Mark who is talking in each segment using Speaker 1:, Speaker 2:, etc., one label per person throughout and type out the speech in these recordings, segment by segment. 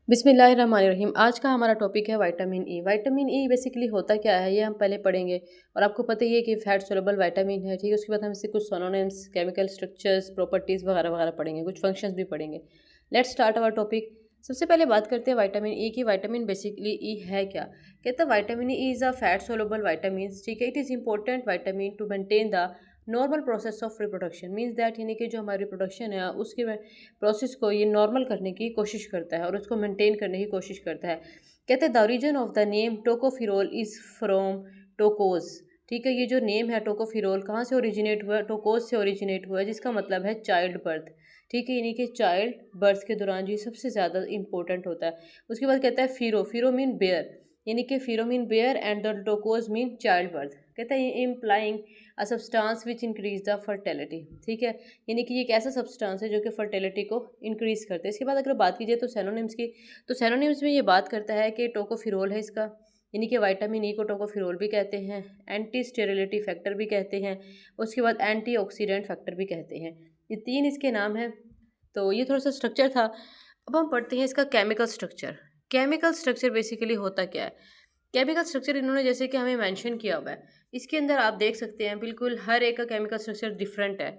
Speaker 1: बिस्मिल्लाहिर्रहमानिर्रहीम। आज का हमारा टॉपिक है vitamin E. Vitamin E basically होता क्या है ये हम पहले पढ़ेंगे। और आपको पता ही है कि फैट सोलबल विटामिन है, ठीक है। उसके बाद हम इससे कुछ सिनोनिम्स, केमिकल स्ट्रक्चर्स, प्रॉपर्टीज़ वगैरह वगैरह पढ़ेंगे, कुछ फंक्शंस भी पढ़ेंगे। Let's start our topic. सबसे पहले बात करते हैं विटामिन ई की। विटामिन बेसिकली ई है क्या? कहते हैं vitamin E is a fat soluble vitamin, ठीक है। It is important vitamin to maintain the normal process of reproduction. Means that यानी कि जो हमारी रिप्रोडक्शन है उसके प्रोसेस को ये नॉर्मल करने की कोशिश करता है और उसको मेंटेन करने की कोशिश करता है। कहते हैं the origin of the name tocopherol is from tokos, ठीक है। ये जो नेम है टोकोफिरोल कहाँ से ओरिजिनेट हुआ है? टोकोज से ओरिजिनेट हुआ है, जिसका मतलब है चाइल्ड बर्थ, ठीक है। यानी कि चाइल्ड बर्थ के दौरान जो सबसे ज़्यादा इंपॉर्टेंट होता है। उसके बाद कहता है फिरो, फिरो मीन बेयर, यानी कि phero mean bear and the tokos mean child birth. कहता है implying a substance which increase the fertility, ठीक है। यानी कि ये एक ऐसा सब्सटेंस है जो कि फर्टिलिटी को इंक्रीज करता है। इसके बाद अगर बात की जाए तो सैनोनिम्स की, तो सैनोनिम्स में ये बात करता है कि टोकोफिरोल है इसका, यानी कि विटामिन ई को टोकोफिरोल भी कहते हैं, एंटी स्टेरिलिटी फैक्टर भी कहते हैं, उसके बाद एंटीऑक्सीडेंट फैक्टर भी कहते हैं। ये तीन इसके नाम हैं। तो ये थोड़ा सा स्ट्रक्चर था। अब हम पढ़ते हैं इसका chemical structure. Chemical structure basically होता क्या है? केमिकल स्ट्रक्चर इन्होंने जैसे कि हमें मेंशन किया हुआ है, इसके अंदर आप देख सकते हैं बिल्कुल हर एक का केमिकल स्ट्रक्चर डिफरेंट है,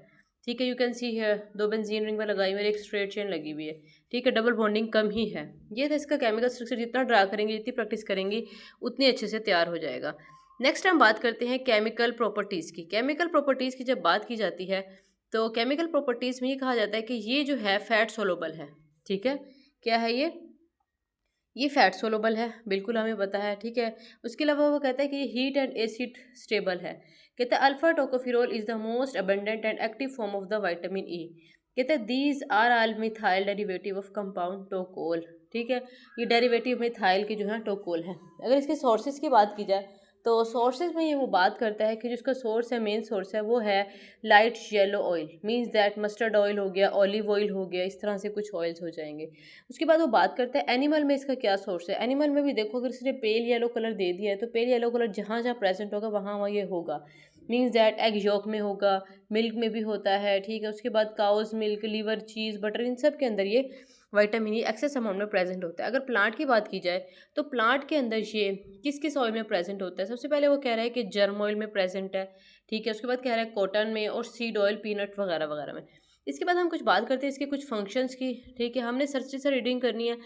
Speaker 1: ठीक है। यू कैन सी है दो बेंजीन रिंग में लगाई हुई है, एक स्ट्रेट चेन लगी हुई है, ठीक है। डबल बॉन्डिंग कम ही है। ये था इसका केमिकल स्ट्रक्चर। जितना ड्रा करेंगे, जितनी प्रैक्टिस करेंगी, उतनी अच्छे से तैयार हो जाएगा। नेक्स्ट हम बात करते हैं केमिकल प्रॉपर्टीज़ की। केमिकल प्रॉपर्टीज़ की जब बात की जाती है तो केमिकल प्रॉपर्टीज़ में ये कहा जाता है कि ये जो है फैट सोलोबल है, ठीक है। क्या है ये फैट सोलोबल है, बिल्कुल हमें पता है, ठीक है। उसके अलावा वो कहता है कि ये हीट एंड एसिड स्टेबल है। कहता है alpha tocopherol is the most abundant and active form of the vitamin E. कहता है these are all methyl derivative of compound tocol, ठीक है। ये डेरिवेटिव मिथाइल की जो है टोकोल है। अगर इसके सोर्सेज की बात की जाए तो सोर्सेज में ये वो बात करता है कि जिसका सोर्स है, मेन सोर्स है, वो है light yellow oil. Means that mustard oil हो गया, ऑलिव ऑयल हो गया, इस तरह से कुछ ऑयल्स हो जाएंगे। उसके बाद वो बात करते हैं एनिमल में इसका क्या सोर्स है। एनिमल में भी देखो, अगर इसने पेल येलो कलर दे दिया है तो पेल येलो कलर जहाँ जहाँ प्रेजेंट होगा वहाँ वहाँ ये होगा। मीन्स दैट एग यॉक में होगा, मिल्क में भी होता है, ठीक है। उसके बाद काउज मिल्क, लीवर, चीज़, बटर, इन सब के अंदर ये विटामिन ई एक्सेस अमाउंट में प्रेजेंट होता है। अगर प्लांट की बात की जाए तो प्लांट के अंदर ये किस किस ऑयल में प्रेजेंट होता है? सबसे पहले वो कह रहा है कि जर्म ऑयल में प्रेजेंट है, ठीक है। उसके बाद कह रहा है कॉटन में और सीड ऑयल, पीनट वगैरह वगैरह में। इसके बाद हम कुछ बात करते हैं इसके कुछ फंक्शंस की, ठीक है। हमने सर्च से रीडिंग करनी है।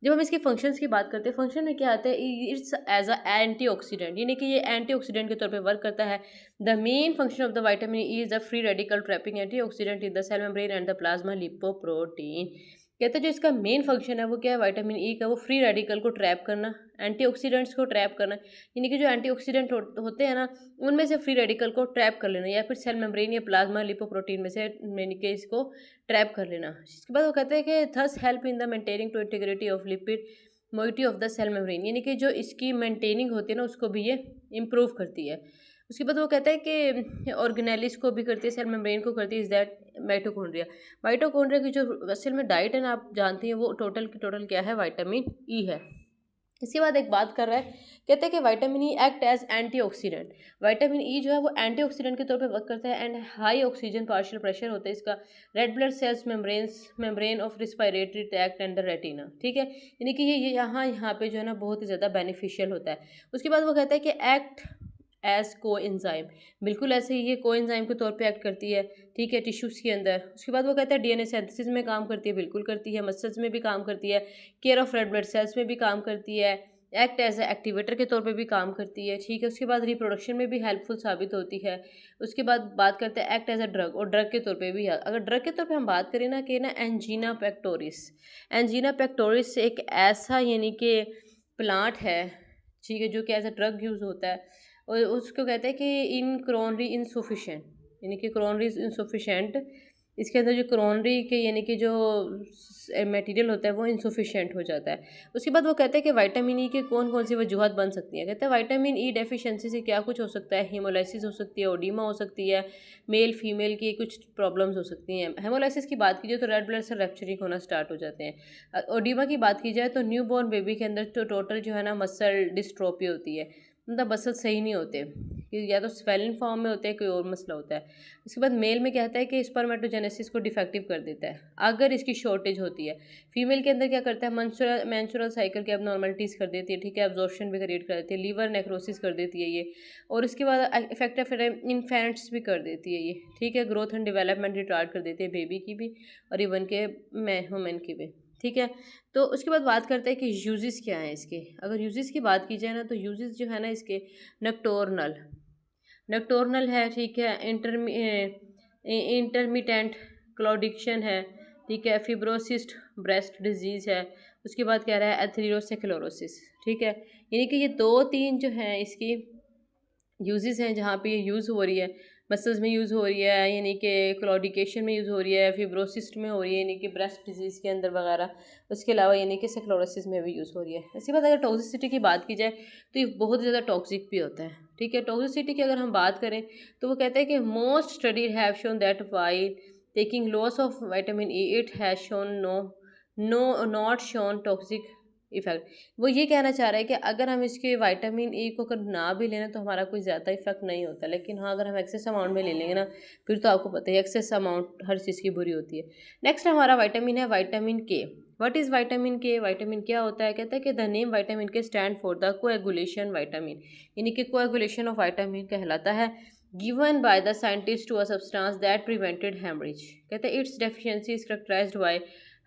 Speaker 1: जब हम इसके फंक्शंस की बात करते हैं, फंक्शन में क्या आता है? इट्स एज अ एंटीऑक्सीडेंट, यानी कि ये एंटीऑक्सीडेंट के तौर पे वर्क करता है। The main function of the vitamin E is the free radical trapping antioxidant in the cell membrane and the plasma lipoprotein. कहते हैं जो इसका मेन फंक्शन है वो क्या है विटामिन ई का? वो फ्री रेडिकल को ट्रैप करना, एंटीऑक्सीडेंट्स को ट्रैप करना। यानी कि जो एंटीऑक्सीडेंट होते हैं ना, उनमें से फ्री रेडिकल को ट्रैप कर लेना, या फिर सेल मेम्ब्रेन या प्लाज्मा लिपोप्रोटीन में से यानी कि इसको ट्रैप कर लेना। इसके बाद वो कहते हैं कि thus help in the maintaining to integrity of lipid moiety of the cell membrane, यानी कि जो इसकी मेंटेनिंग होती है ना उसको भी ये इम्प्रूव करती है। उसके बाद वो कहता है कि ऑर्गेनेलिस को भी करती है, सेल मेम्ब्रेन को करती है, इज दैट माइटोकॉन्ड्रिया। माइटोकॉन्ड्रिया की जो असल में डाइट है ना, आप जानती हैं, वो टोटल की टोटल क्या है? विटामिन ई है। इसके बाद एक बात कर रहा है, कहते हैं कि vitamin E act as antioxidant. Vitamin E जो है वो एंटीऑक्सीडेंट के तौर पे वर्क करता है and high oxygen partial pressure होता है इसका red blood cells membrane of respiratory tract and the retina, ठीक है। यानी कि ये यहाँ पे जो है ना बहुत ही ज़्यादा बेनिफिशियल होता है। उसके बाद वो कहता है कि एक्ट एज को एंजाइम, बिल्कुल ऐसे ही ये को एंजाइम के तौर पे एक्ट करती है, ठीक है, टिश्यूज़ के अंदर। उसके बाद वो कहता है डीएनए सिंथेसिस में काम करती है, बिल्कुल करती है। मसल्स में भी काम करती है, care of red blood cells में भी काम करती है, एक्ट एज ए एक्टिवेटर के तौर पे भी काम करती है, ठीक है। उसके बाद रिप्रोडक्शन में भी हेल्पफुल साबित होती है। उसके बाद बात करते हैं एक्ट एज अ ड्रग, और ड्रग के तौर पे भी है। अगर ड्रग के तौर पे हम बात करें ना कि ना एंजीना पेक्टोरिस, एंजीना पेक्टोरिस एक ऐसा यानी कि प्लांट है, ठीक है, जो कि एज अ ड्रग यूज़ होता है। और उसको कहते हैं कि इन क्रोनरी इनसफिशेंट, यानी कि क्रोनरी इनसफिशेंट, इसके अंदर जो क्रोनरी के यानी कि जो मटेरियल होता है वो इनसफिशेंट हो जाता है। उसके बाद वो कहते हैं कि विटामिन ई के कौन कौन सी वजूहत बन सकती हैं। कहते हैं विटामिन ई डेफिशिएंसी से क्या कुछ हो सकता है? हीमोलाइसिस हो सकती है, ओडीमा हो सकती है, मेल फीमेल की कुछ प्रॉब्लम्स हो सकती हैं। हेमोलाइसिस की बात कीजिए तो रेड ब्लड सेल रैप्चरिंग होना स्टार्ट हो जाते हैं। ओडीमा की बात की जाए तो न्यू बॉर्न बेबी के अंदर तो टोटल जो है ना मसल डिस्ट्रोफी होती है, मतलब मसल सही नहीं होते, कि या तो स्वेलिन फॉर्म में होते हैं, कोई और मसला होता है। इसके बाद मेल में कहता है कि स्पर्मेटोजेनेसिस को डिफेक्टिव कर देता है अगर इसकी शॉर्टेज होती है। फीमेल के अंदर क्या करता है, मेंस्ट्रुअल साइकिल के एबनॉर्मलिटीज़ कर देती है, ठीक है, एब्जॉर्प्शन भी क्रिएट कर देती है, लीवर नेक्रोसिस कर देती है ये, और उसके बाद इफेक्ट इन्फेंट्स भी कर देती है ये, ठीक है, ग्रोथ एंड डेवलपमेंट रिटार्ड कर देती है बेबी की भी और इवन के ह्यूमन की भी, ठीक है। तो उसके बाद बात करते हैं कि यूजेस क्या हैं इसके। अगर यूजेस की बात की जाए ना, तो यूजेस जो है ना इसके, नक्टोर्नल नक्टोर्नल है, ठीक है, इंटरमिटेंट क्लॉडिक्शन है, ठीक है, फिब्रोसिस्ट ब्रेस्ट डिजीज़ है, उसके बाद कह रहा है एथेरोस्क्लेरोसिस, ठीक है। यानी कि ये 2-3 जो हैं इसकी यूजेस हैं जहाँ पे ये यूज़ हो रही है। मसल्स में यूज़ हो रही है, यानी कि क्लॉडिकेशन में यूज़ हो रही है, फिब्रोसिस्ट में हो रही है, यानी कि ब्रेस्ट डिजीज़ के अंदर वगैरह। उसके अलावा यानी कि स्क्लेरोसिस में भी यूज़ हो रही है। इसके बाद अगर टॉक्सिसिटी की बात की जाए तो ये बहुत ज़्यादा टॉक्सिक भी होता है, ठीक है। टॉक्सिसिटी की अगर हम बात करें तो वो कहते हैं कि most study have shown that while taking loss of vitamin E it has shown no not shown toxic effect. वो ये कहना चाह रहा है कि अगर हम इसके विटामिन ई को अगर ना भी लेना तो हमारा कोई ज़्यादा इफेक्ट नहीं होता, लेकिन हाँ अगर हम एक्सेस अमाउंट में ले लेंगे ना, फिर तो आपको पता है एक्सेस अमाउंट हर चीज़ की बुरी होती है। नेक्स्ट हमारा विटामिन है vitamin K. What is vitamin K? Vitamin क्या होता है? कहता है कि the name vitamin K stand for the coagulation vitamin, यानी कि कोएगुलेशन ऑफ विटामिन कहलाता है, given by the scientist to a substance that prevented haemorrhage. कहते हैं its deficiency is characterised by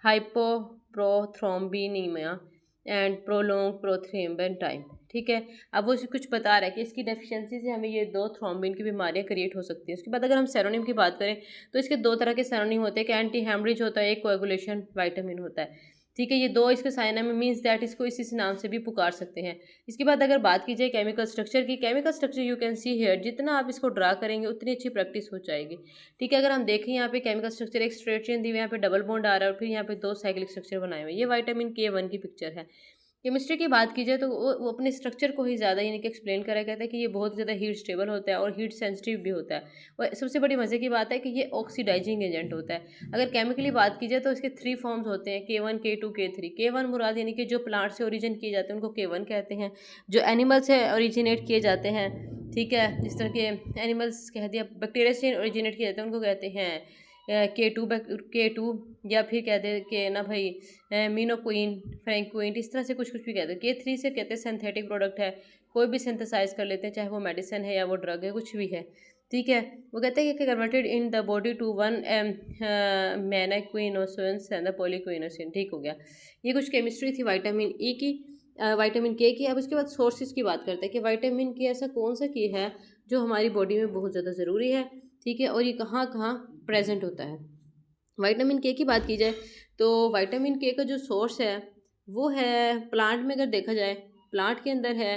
Speaker 1: hypoprothrombinaemia and prolong prothrombin time, ठीक है। अब वो कुछ बता रहा है कि इसकी डेफिशिएंसी से हमें ये 2 थ्रोम्बिन की बीमारियां क्रिएट हो सकती हैं। उसके बाद अगर हम सेरोनिम की बात करें तो इसके 2 तरह के सेरोनिम होते हैं कि एंटी हेमरेज होता है, एक कोएगुलेशन विटामिन होता है, ठीक है। ये 2 इसके साइनम मीन्स दैट इसको इसी नाम से भी पुकार सकते हैं। इसके बाद अगर बात की जाए केमिकल स्ट्रक्चर की, chemical structure you can see here, जितना आप इसको ड्रा करेंगे उतनी अच्छी प्रैक्टिस हो जाएगी, ठीक है। अगर हम देखें यहाँ पे केमिकल स्ट्रक्चर एक स्ट्रेट चेन दी हुई है, यहाँ पे डबल बॉन्ड आ रहा है और फिर यहाँ पे 2 साइक्लिक स्ट्रक्चर बनाए हुए हैं। ये विटामिन K1 की पिक्चर है। केमिस्ट्री की बात की जाए तो वो अपने स्ट्रक्चर को ही ज़्यादा यानी कि एक्सप्लेन करा, कहता है कि ये बहुत ज़्यादा हीट स्टेबल होता है और हीट सेंसिटिव भी होता है, और सबसे बड़ी मज़े की बात है कि ये ऑक्सीडाइजिंग एजेंट होता है। अगर केमिकली बात की जाए तो इसके 3 फॉर्म्स होते हैं, K1 K2 K3। K1 मुराद यानी कि जो प्लांट से ओरिजिन किए जाते हैं उनको K1 कहते हैं, जो एनिमल से ओरिजिनेट किए जाते हैं, ठीक है, जिस तरह के एनिमल्स कह दिया, बैक्टीरिया से ओरिजिनेट किए जाते हैं उनको कहते हैं K2 या फिर कहते हैं कि ना भाई मीनोक्विन फ्रैंक्विन, इस तरह से कुछ भी कहते हैं। K3 से कहते हैं सिंथेटिक प्रोडक्ट है, कोई भी सिंथेसाइज कर लेते हैं, चाहे वो मेडिसिन है या वो ड्रग है, कुछ भी है, ठीक है। वो कहते हैं कि converted in the body to one menaquinone and the polyquinone, ठीक हो गया। ये कुछ केमिस्ट्री थी विटामिन ई की, विटामिन के की। अब उसके बाद सोर्सेज की बात करते हैं कि विटामिन के ऐसा कौन सा की है जो हमारी बॉडी में बहुत ज़्यादा ज़रूरी है, ठीक है, और ये कहाँ कहाँ प्रेजेंट होता है। विटामिन के की बात की जाए तो विटामिन के का जो सोर्स है वो है प्लांट में, अगर देखा जाए प्लांट के अंदर है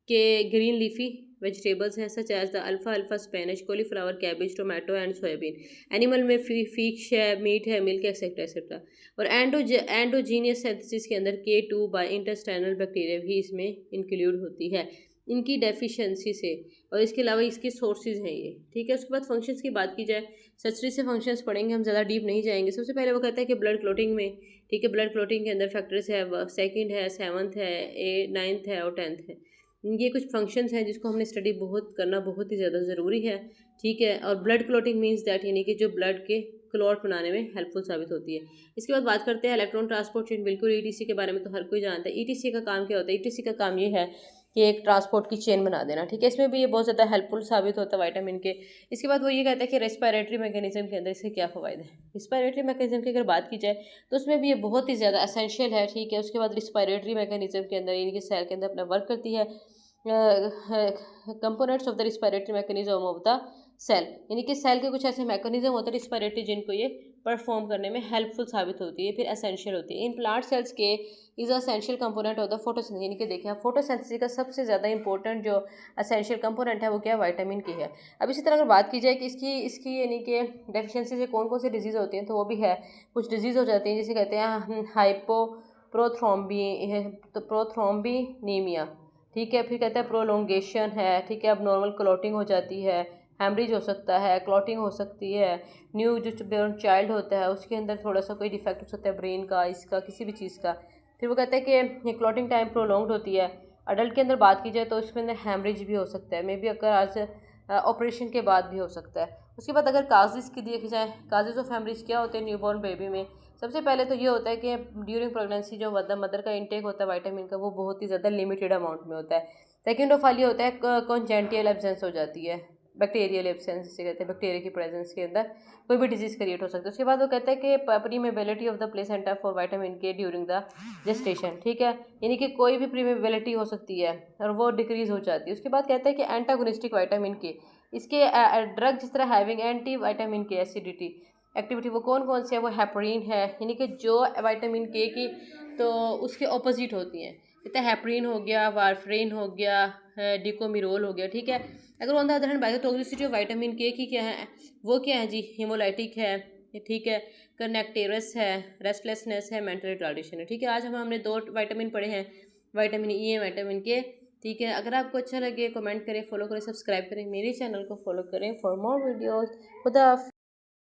Speaker 1: कि ग्रीन लीफी वेजिटेबल्स हैं such as the alpha spinach cauliflower cabbage tomato and soybean. Animal में फिश है, मीट है, मिल्क एक्सेट्रा एक्सेट्रा। और एंडोजीनियस सिंथेसिस के अंदर K2 बाय इंटेस्टाइनल बैक्टीरिया भी इसमें इंक्लूड होती है इनकी डेफिशिएंसी से, और इसके अलावा इसके सोर्सेज हैं ये, ठीक है। उसके बाद फंक्शंस की बात की जाए, सचरी से फंक्शंस पढ़ेंगे, हम ज़्यादा डीप नहीं जाएंगे। सबसे पहले वो कहता है कि ब्लड क्लोटिंग में, ठीक है, ब्लड क्लोटिंग के अंदर फैक्टर्स है, सेकंड है, 7th है, 9th है और 10th है। ये कुछ फंक्शंस हैं जिसको हमने स्टडी करना बहुत ही ज़्यादा ज़रूरी है, ठीक है। और ब्लड क्लोटिंग मीन्स दैट यानी कि जो ब्लड के क्लॉट बनाने में हेल्पफुल साबित होती है। इसके बाद बात करते हैं इलेक्ट्रॉन ट्रांसपोर्ट चेन। बिल्कुल ETC के बारे में तो हर कोई जानता है। ETC का काम क्या होता है? ETC का काम ये है कि एक ट्रांसपोर्ट की चेन बना देना, ठीक है। इसमें भी ये बहुत ज़्यादा हेल्पफुल साबित होता है विटामिन के। इसके बाद वो ये कहता है कि रेस्पिरेटरी मैकेनिज्म के अंदर इसके क्या फ़ायदे हैं। रेस्पिरेटरी मैकेनिज्म की अगर बात की जाए तो उसमें भी ये बहुत ही ज़्यादा एसेंशियल है, ठीक है। उसके बाद रेस्पिरेटरी मैकेनिज्म के अंदर यानी कि सेल के अंदर अपना वर्क करती है components of the respiratory mechanism of the cell, यानी कि सेल के कुछ ऐसे मैकेनिज्म होते हैं रेस्पिरेटरी जिनको ये परफॉर्म करने में हेल्पफुल साबित होती है, फिर एसेंशियल होती है। इन प्लांट सेल्स के is essential component of the photosynthesis, यानी कि देखिए फोटोसिंथेसिस का सबसे ज़्यादा इंपॉर्टेंट जो एसेंशियल कंपोनेंट है वो क्या है? विटामिन की है। अब इसी तरह अगर बात की जाए कि इसकी यानी कि डेफिशिएंसी से कौन कौन सी डिजीज़ होती हैं, तो वो भी है, कुछ डिजीज़ हो जाती हैं जिसे कहते हैं प्रोथ्रोम्बिनीमिया, ठीक है। फिर कहते हैं प्रोलोंगेशन है, ठीक है, अब नॉर्मल क्लॉटिंग हो जाती है, हेमरेज हो सकता है, क्लॉटिंग हो सकती है, न्यू जो चाइल्ड होता है उसके अंदर थोड़ा सा कोई डिफेक्ट हो सकता है ब्रेन का, इसका किसी भी चीज़ का। फिर वो कहते हैं कि क्लॉटिंग टाइम प्रोलॉन्ग्ड होती है, अडल्ट के अंदर बात की जाए तो इसके अंदर हैमरेज भी हो सकता है, मे बी अगर आज ऑपरेशन के बाद भी हो सकता है। उसके बाद अगर काजेज़ की देखी जाए, काजेज़ ऑफ हैमरेज क्या होते हैं न्यूबॉर्न बेबी में? सबसे पहले तो ये होता है कि ड्यूरिंग प्रेगनेंसी जो मदर का इंटेक होता है विटामिन का, वो बहुत ही ज़्यादा लिमिटेड अमाउंट में होता है। सेकेंड ऑफ ऑल ये होता है कॉन्जेंटियल एब्सेंस हो जाती है, बैक्टीरियल एब्सेंस जिसे कहते हैं, बैक्टीरिया की प्रेजेंस के अंदर कोई भी डिजीज़ क्रिएट हो सकता है। उसके बाद वो कहता है कि permeability of the placenta for vitamin K during the gestation, ठीक है, यानी कि कोई भी प्रीमेबिलिटी हो सकती है और वो डिक्रीज़ हो जाती है। उसके बाद कहता है कि एंटागोनिस्टिक विटामिन के, इसके ड्रग जिस तरह हैविंग एंटी विटामिन के एसिडिटी एक्टिविटी, वो कौन कौन से है? वो हेपरीन है, यानी कि जो विटामिन के की तो उसके ऑपोजिट होती हैं। कहते हैं हेपरीन हो गया, वारफरीन हो गया, डिकोमिरोल हो गया, ठीक है। अगर on the other hand bio toxicity of vitamin के की क्या है, वो क्या है जी? हिमोलाइटिक है, ठीक है, कनेक्टेरस है, रेस्टलेसनेस है, मेंटल रिटार्डेशन है, ठीक है। आज हमने 2 विटामिन पढ़े हैं, विटामिन ई है, विटामिन के, ठीक है। अगर आपको अच्छा लगे कमेंट करें, फॉलो करें, सब्सक्राइब करें, मेरे चैनल को फॉलो करें फॉर मोर वीडियोज़। खुदा